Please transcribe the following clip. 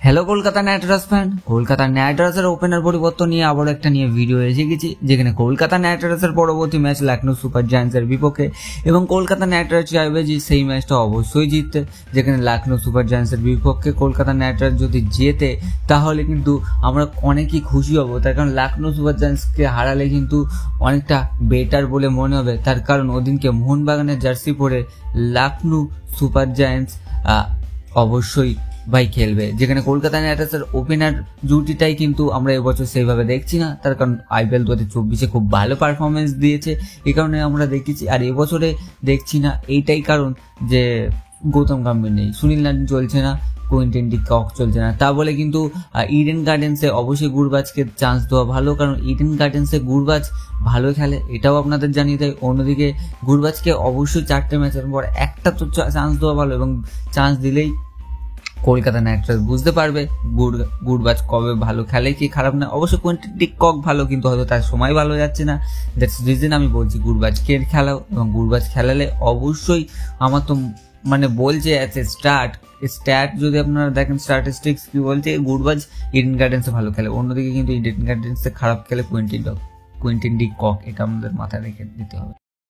Hello Kolkata Knight Riders fan, Kolkata Knight রাইডার্সের opener পরিবর্তন নিয়ে আবার একটা ভিডিও এসে গেছি, যেখানে কলকাতা নাইট রাইডার্সের পরবর্তী ম্যাচ লখনৌ সুপার জায়ান্টসের বিপক্ষে এবং কলকাতা নাইট রাইডার্স চাইবে যে সেই ম্যাচটা অবশ্যই জিততে। যেখানে লখনৌ সুপার জায়ান্টসের বিপক্ষে কলকাতা নাইট রাইডার্স যদি জেতে তাহলে কিন্তু আমরা অনেকই খুশি হব, তার কারণ লখনৌ সুপার জায়ান্টসকে হারালে কিন্তু অনেকটা বেটার বলে মনে হবে। তার কারণ ওদিনকে মোহনবাগানের জার্সি পরে লখনৌ সুপার জায়ান্টস অবশ্যই খেলবে, যেখানে কলকাতা নাইট রাইডার্সের ওপেনার জুটিটাই কিন্তু আমরা এবছর সেইভাবে দেখছি না। তার কারণ IPL 2024 খুব ভালো পারফরমেন্স দিয়েছে, এই কারণে আমরা দেখেছি। আর এবছরে দেখছি না, এইটাই কারণ যে গৌতম গম্ভীর নেই, সুনীল নারিন চলছে না, কুইন্টন ডি কক চলছে না। তা বলে কিন্তু ইডেন গার্ডেন্সে অবশ্যই গুরবাজকে চান্স দেওয়া ভালো, কারণ ইডেন গার্ডেন্সে গুরবাজ ভালো খেলে, এটাও আপনাদের জানিয়ে দেয়। অন্যদিকে গুরবাজকে অবশ্যই 4টে ম্যাচের পর একটা তো চান্স দেওয়া ভালো, এবং চান্স দিলেই কলকাতা নাইট রাইডার্স বুঝতে পারবে গুরবাজ কবে ভালো খেলে কি খারাপ না। অবশ্যই কুইন্টন ডি কক ভালো, কিন্তু হয়তো তার সময় ভালো যাচ্ছে না। দ্যাটস রিজন আমি বলছি গুরবাজকে খেলাও, এবং গুরবাজ খেলালে অবশ্যই আমার তো বলছে স্ট্যাট যদি আপনারা দেখেন স্ট্যাটিস্টিক্স কি বলছে, গুরবাজ ইডেন গার্ডেন্সে ভালো খেলে, অন্যদিকে কিন্তু ইডেন গার্ডেন্সে খারাপ খেলে কুইন্টন ডি কক। এটা আমাদের মাথায় রেখে দিতে হবে।